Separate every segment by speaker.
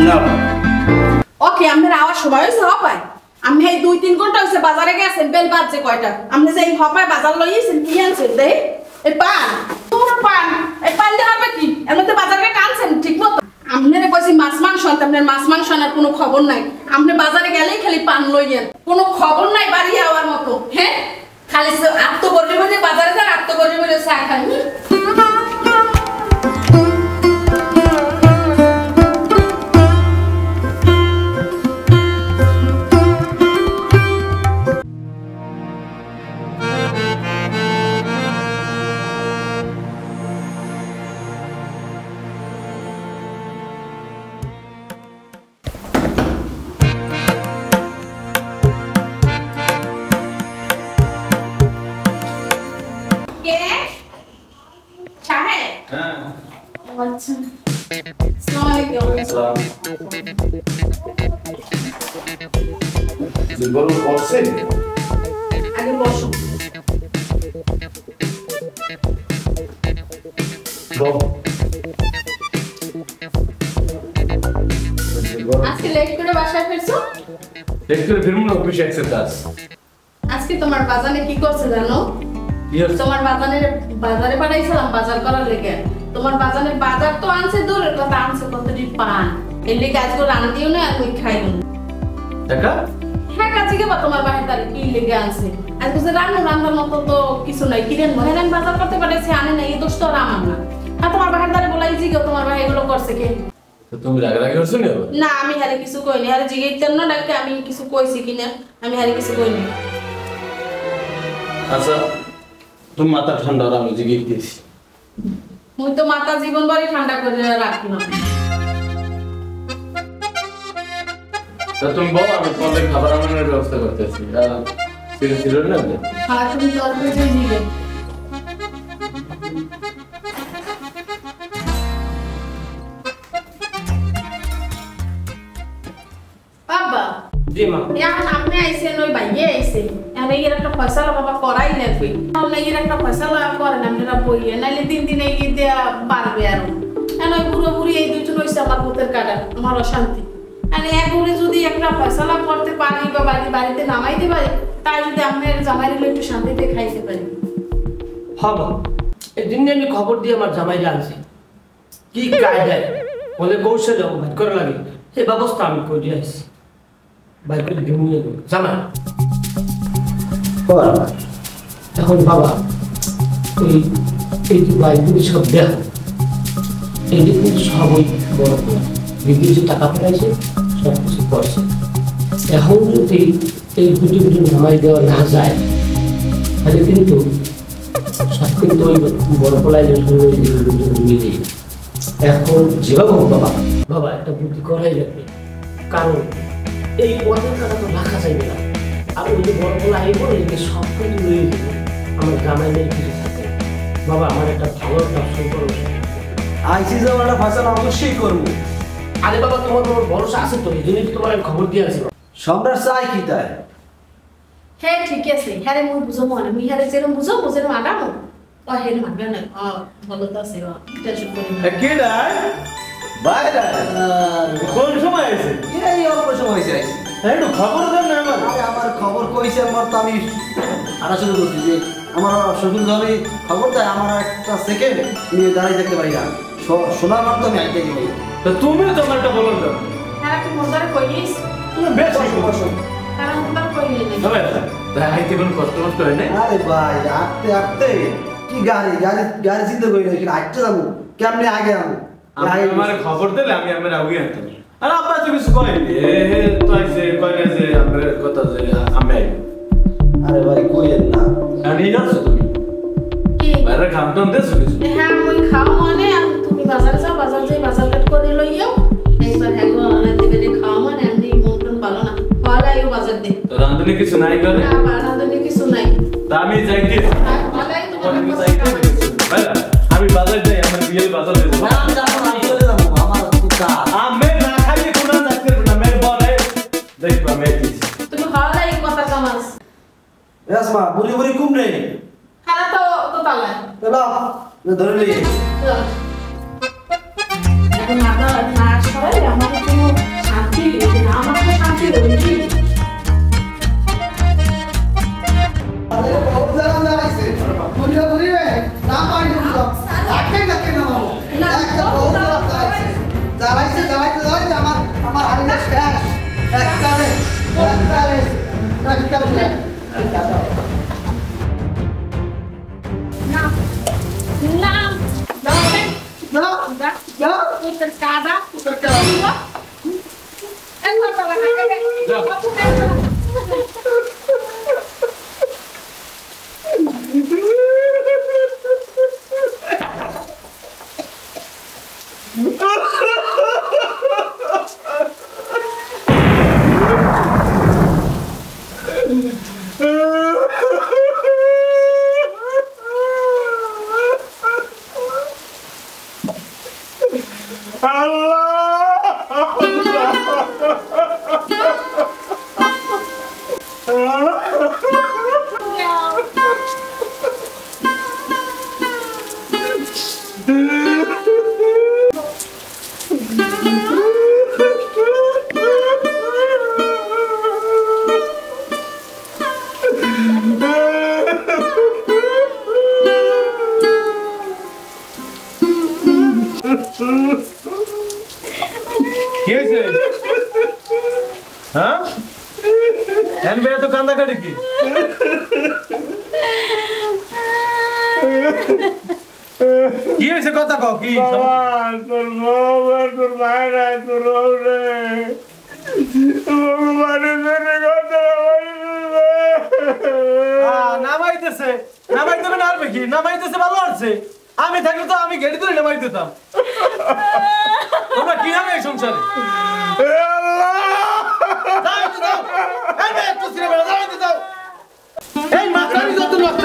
Speaker 1: না
Speaker 2: ওকে আমাদের আওয়াজ সময় হয়েছে হপায় আমি এই 2-3 ঘন্টা হয়েছে বাজারে গেছেন বেল বাজছে কয়টা আপনি যে এই হপায় বাজার লইয়েছেন কি আনছেন দেই এই পান তোর পান এই পান দিয়ে হবে কি এমনিতে বাজারে টানছেন ঠিক মতো আপনারে কইছি মাছ মাংস আনতে আপনার মাছ মাংস আনার কোনো খবর নাই আপনি বাজারে গেলেই খালি পান লইয়েন কোনো খবর নাই বাড়ি যাওয়ার মতো হ্যাঁ খালি আত্মগর্বী বলে বাজারে যান আত্মগর্বী বলে চা খান আগে বসো আজকে লেট করে বাসায় ফিরছো
Speaker 1: লেট করে ফিরবো না অফিসে অ্যাকসেপ্টাস
Speaker 2: আজকে তোমার বাজারে কি করছে জানো তোমার বাজারে পাঠাইছিলাম বাজার করার লেগে তোমার বাজারের বাজার তো আনছে দূরের কথা আনছে কতটি পান এর লেগে আজকে রান্না দিও না আর ওই খাইও না
Speaker 1: টাকা
Speaker 2: হ্যাঁ কাছে গেবা তোমার বাহির তার কি লেগে আনছে আজকে যে রান্নার মতো তো কিছু নাই কিরেন মহিলান বাজার করতে পারেছে আনে না এই দোষ তো আর আমার না আর তোমার বাহির তারে বলাই জিগে তোমার ভাই এগুলো করছে কে
Speaker 1: তুমি রাগারাগি করছো
Speaker 2: না আমি হারে কিছু কইনি হারে জিগাইতেন না ডাকে আমি কিছু কইছি কিনা আমি হারে কিছু কইনি
Speaker 1: আচ্ছা তুমি মাথা ঠান্ডা আর আমি জিগিয়ে দিয়েছি
Speaker 2: মুই তো মাথা জীবন ভরি ঠান্ডা করে রাখলাম
Speaker 1: তা তুমি বলো আমি তোমাদের খাবার আনানোর ব্যবস্থা করতেছি ছিল না
Speaker 2: হ্যাঁ তুমি তরকারি দিবে বাবা
Speaker 1: জি মা
Speaker 2: এখন আপনি আইছেন ওই বাইয়ে আইছেন এখন এর একটা ফয়সালা বাবা করাই লাগবে তাহলে এর একটা ফয়সালা করেন আপনারা বইয়ে নাইলে 3 দিন এই দিয়া বাড়বে আর এখন ওই পুরো পুরি এই দুজন হইছে আমার ভূতের কাটা আমার অশান্তি আর একবারে যদি একটা ফয়সালা করতে পারি বা বাড়িতে নামাইতে পারি তাই যদি আপনার জামাইরে একটু শান্তিতে খাইতে পারি
Speaker 3: হ্যাঁ মা এই দিন আমি খবর দিয়ে আমার জামাইরে আনছি কি কায়দায় বলে কৌশলে বাইর করা লাগে সেই ব্যবস্থা আমি করে আসছি বাইর করে ঘুমিয়ে দেবো জামাই এখন বাবা এই এই যে বাইকগুলি সব দেখো এইটি কিন্তু সবই বড় বিক্রি যে টাকা পাঠাইছে সব কিছু করছে এখন যদি এই গুটি গুটি নামাই দেওয়া না যায় তাহলে কিন্তু সব কিন্তু ওই বড় পলাই মিলে এখন যেভাবে হোক বাবা বাবা একটা বুদ্ধি করাই লাগবে কারণ এই পথের টাকা তো রাখা যাবে না আর ওই যে বড় পলা এই বলে যে সব কিছু রয়ে যাবে আমার গ্রামের কিছু থাকে বাবা আমার একটা ভালো ব্যবসা করো
Speaker 4: আইসি যাওয়াটা ফসল অবশ্যই করবো
Speaker 3: আরে বাবা তোমার ভরসা আছে তো এই জন্যই তোমার আমি খবর দিয়ে আসি
Speaker 4: সম্রাট চাই কি তাই
Speaker 2: হ্যাঁ ঠিক আছে হ্যাঁ রে মুই বুঝবো না মুই হ্যাঁ যেরকম বুঝবো যেরকম আগামো ও হেন মানবে না ভালো তো আছে টেনশন করি না
Speaker 4: কে ডাই বাইরে
Speaker 1: কোন সময় আছে
Speaker 4: এই অল্প সময় হয়েছে আইসি
Speaker 1: একটু খবর দেন না আমার
Speaker 4: আরে আমার খবর কইছে আমার তো আমি আনা শুরু করছি যে আমার শ্বশুর ধরে খবর দেয় আমার একটা সেকেন্ড নিয়ে দাঁড়িয়ে থাকতে পারি না শোনার মাত্র আমি আইতে গেলি
Speaker 1: তা তুমি তো আমারটা বলো না
Speaker 2: হ্যাঁ তুই মজারে কইস
Speaker 1: তুমি বেশ বসো
Speaker 2: কারণ তোমার কইলে নেই
Speaker 1: তবে আইতে কোনো কষ্ট হয় না
Speaker 4: আরে ভাই আটতে আটতে কি গাড়ি চিন্তা করি না কিন্তু আটতে যাবো কেমনে আগে যাবো
Speaker 1: আমার খবর দিলে আমি আমার আগে আনতাম আর আব্বা তো কিছু কয়নি তো আইছে কয়না যে আমার কথা যে আমি আইব
Speaker 4: আরে ভাই কইলেন না
Speaker 1: আমি যাচ্ছ তুমি
Speaker 2: কি
Speaker 1: বাইরে খামটাম দেছো কিছু
Speaker 2: হ্যাঁ মুই খাও মানে তুমি বাজারে যাও বাজার যাই বাজার কাট করে লইও এইবার হ্যাঁ গো আনা দিবে রে খাও মানে এমনি মন ভালো না ভালোই বাজার দে
Speaker 1: তো রান্ধনি কিছু নাই করে
Speaker 2: না বানাদনি কিছু নাই
Speaker 1: তা আমি যাই কি
Speaker 2: ভালোই তোমার
Speaker 1: আমি বাজার যাই আমার বিয়ের বাজার দেব
Speaker 4: না আমি যাবো না, আমি চলে যাবো আমার খুব কাজ
Speaker 1: আমি না খাইয়ে কোনো যাচ্ছে না মের বলে দেখবা মেয়ে
Speaker 2: তুমি ভালোই কথা কামাস
Speaker 4: রেসমা বুড়ি বুড়ি কম নেই
Speaker 2: খানা তো তালা
Speaker 4: চলো ধরে নিয়ে
Speaker 2: এখন না সবাই আমার কোনো
Speaker 4: বাড়িতে শেষ একবারে
Speaker 1: কি হয়েছে? হ্যাঁ বেড়ে তো কান্দা কাটি কি কি হয়েছে কথা কও কি
Speaker 5: তোর বাবা তোর মায়েরা তোর
Speaker 1: নামাইতেছে নামাইতে হবে না আর কি নামাইতেছে ভালো আছে আমি থাকলে তো আমি গেড়ি ধরে নামাই দিতাম তোমরা কি হবে এই সংসারে এই মাথারি যত নষ্ট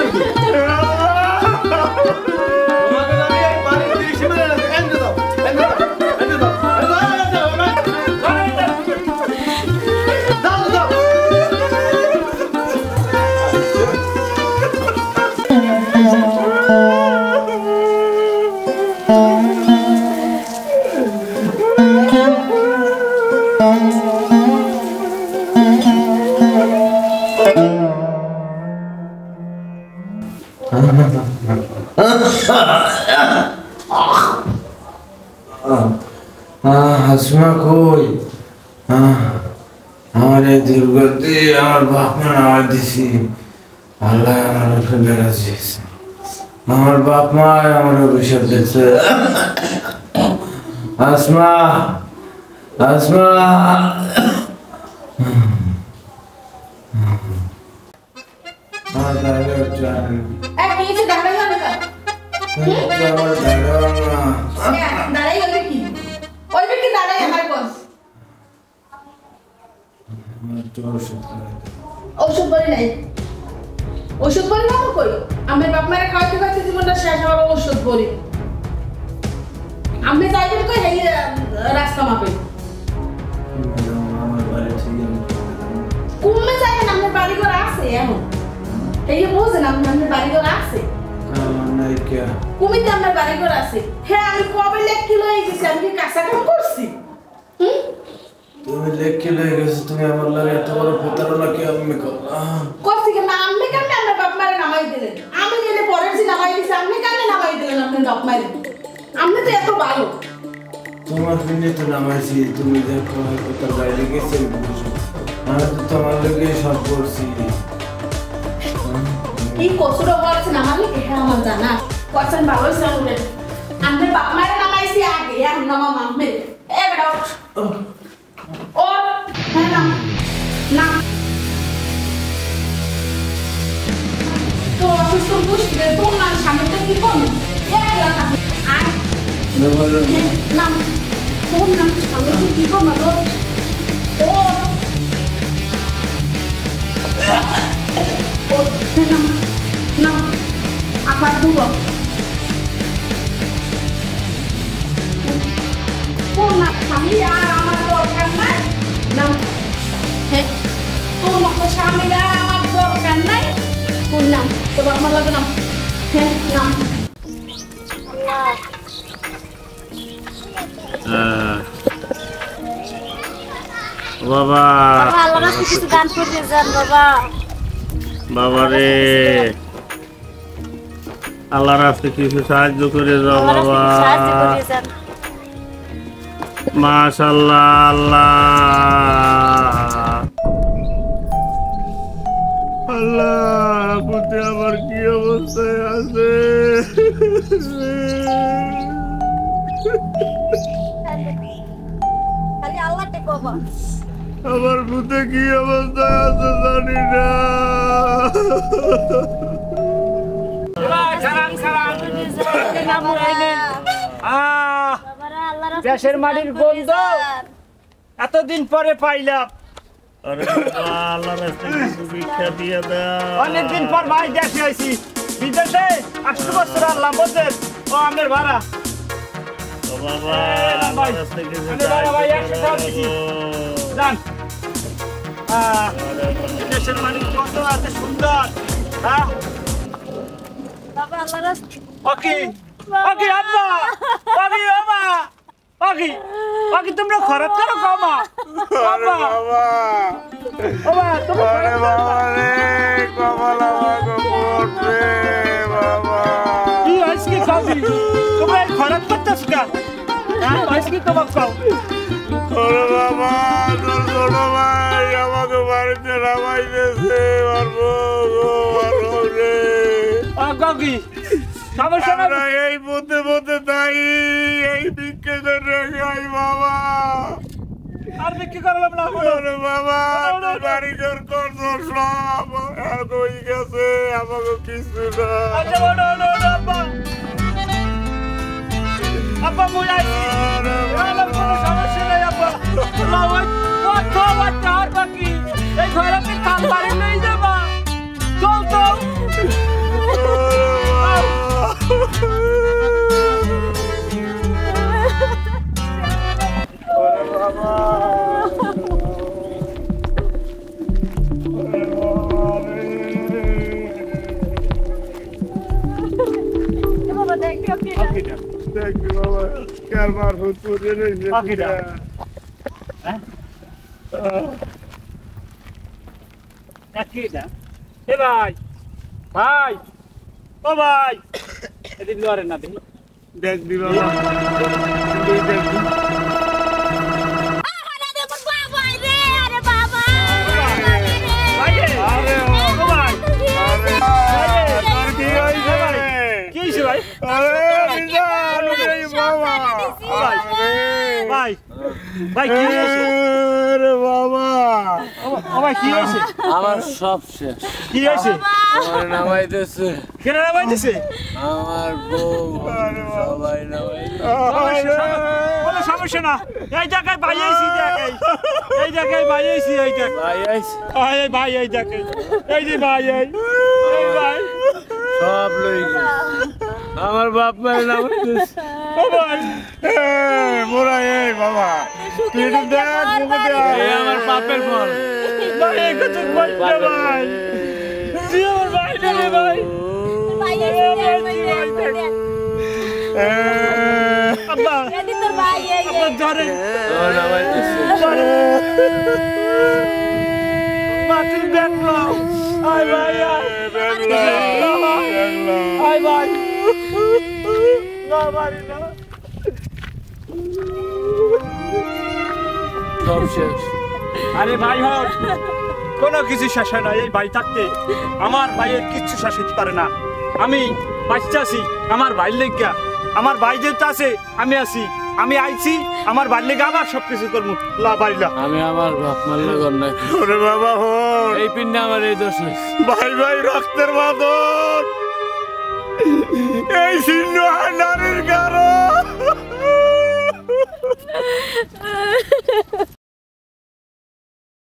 Speaker 5: হাসমা কই আমার এই দুর্গতি আমার বাপ মা নামাই দিছি আল্লাহ আমার উপরে বেড়াচ্ছে আমার বাপ মা আমার অভিশাপ দিচ্ছে আসমা আসমা
Speaker 2: ওষুধ বলি নাই ওষুধ বলি না কই আমার বাপ মায়ের খাওয়াতে খাওয়াতে জীবনটা শেষ হওয়ার ওষুধ বলি আমি যাইবেন কই এই রাস্তা মাপে কুমে যাইবেন আপনার বাড়ি ঘর আছে এখন এই বুঝেন আপনার বাড়ি ঘর আছে কুমিতে আপনার বাড়ি ঘর আছে হ্যাঁ আমি কবে লেখ কিলো হয়ে গেছি আমি কি কাঁচা কাম করছি
Speaker 5: তুমি লেখকে লয়ে গেছো তুমি আমার লাগে এত বড় প্রতারণা কি আমি
Speaker 2: করছি কেন আপনি কেন আমার বাপ মারে নামাই দিলেন আমি গেলে পরের দিন নামাই দিছি আপনি কেন নামাই দিলেন আপনি বাপ মারে আপনি তো এত ভালো
Speaker 5: তোমার পিনে তো নামাইছি তুমি দেখো কোথাও বাইরে গেছে আমি তো তোমার লাগে সব করছি
Speaker 2: কি কসুর বলছেন আমার লিখে হ্যাঁ আমার জানা করছেন ভালোই শুনলেন আপনি বাপ মারে নামাইছি আগে এখন নামা মামে এ বেটা ও হ্যাঁ না না তো অসুস্থ বুঝতে তোর না সামনে কি করবো একলা না আয় না তোর না সামনে কি করবো ও ও না না আবার দুটো তোর না সামনে আর আমার দরকার নাই না হ্যাঁ তোর মতো সামনে আর আমার দরকার নাই বললাম তো আমার লাগে না হ্যাঁ না
Speaker 5: বাবা
Speaker 6: আল্লাহর কাছে কিছু দান করে যান বাবা
Speaker 5: বাবা রে আল্লাহর কাছে কিছু সাহায্য করে দাও বাবা
Speaker 1: মাশাআল্লাহ আল্লাহ আল্লাহ পুতে আমার কি অবস্থায় আছে
Speaker 6: খালি আল্লাহ টেকবা
Speaker 1: আমার পুতে কি অবস্থায় আছে জানি না
Speaker 7: দেশের মাটির গন্ধ এতদিন পরে পাইলাম অনেকদিন পর ভাই দেশে আইছি বিদেশে 8 বছর আল্লাহ বছর ও আমের ভাড়া দেশের মাটির গন্ধ এত সুন্দর হ্যাঁ
Speaker 6: বাবা আল্লাহ
Speaker 7: ওকে ওকে আব্বা ওকে বাবা ওকে ওকে তোমরা খরচ করো কমা বাবা বাবা তোমরা বাবা রে কমলা বাবা পড়বে বাবা কি আজকে খাবি তোমরা খরচ করতেছ কা হ্যাঁ আজকে তোমাক খাও ওরে বাবা তোর ছোট ভাই আমাকে বাড়িতে নামাইতেছে মারবো রে আগাগি আমরা এই বুঝতে বুঝতে তাই এই ভিক্ষে করে খাই বাবা আর ভিক্ষে করলাম না বাবা বাড়ি ঘর করছো সব কই গেছে আমাকে কিছু না আব্বা মুই আইছি কোনো সমস্যা নাই আব্বা কত বাচ্চা আর বাকি এই ঘরে কি কাম বাড়ি নেই যাবা চল চল ভাই ভাই ও ভাই এদিন লড়ে না দেখি দেখবি বাবা দেখবি ভাই ভাই কি হয়েছে রে বাবা ভাই কি হয়েছে
Speaker 5: আমার সব শেষ
Speaker 7: কি হয়েছে
Speaker 5: আমার নামাইতেছে
Speaker 7: কেন নামাইতেছে
Speaker 5: আমার বউ সবাই নামাইতেছে
Speaker 7: কোনো সমস্যা না এই জায়গায় ভাই আইছি এই জায়গায় ভাই আইছি এই জায়গায়
Speaker 5: ভাই আইছে
Speaker 7: এই ভাই এই জায়গায় এই যে ভাই এই ভাই
Speaker 5: সব লই গেছে আমার বাপ মায়ের নামাইতেছে
Speaker 7: ও ভাই মোরা এই বাবা তুই দেখ মুখে
Speaker 5: এই আমার পাপের ফল
Speaker 7: ভাই কত কইতে ভাই তুই আমার ভাই রে ভাই
Speaker 6: ভাই
Speaker 7: আব্বা
Speaker 6: এদি তোর ভাই এই
Speaker 7: আব্বা ধরে
Speaker 5: আমার নামাইতেছে
Speaker 7: মা তুই দেখলো আয় ভাই আয় ভাই না বাড়ি না
Speaker 5: সব শেষ
Speaker 7: আরে ভাই হট কোনো কিছু শেষ হয় না এই ভাই থাকতে আমার ভাইয়ের কিচ্ছু শেষ হতে পারে না আমি বাচ্চা আছি আমার ভাই লেগা আমার ভাই যেহেতু আছে আমি আছি আমি আইছি আমার ভাই লেগা আবার সবকিছু করবো লা বাড়িলা
Speaker 5: আমি আমার বাপ মার লগন না
Speaker 7: ওরে বাবা হট
Speaker 5: এই পিন্ডে আমার এই দোষ হয়েছে
Speaker 7: ভাই ভাই রক্তের বাঁধন এই ছিন্ন নারীর কারণ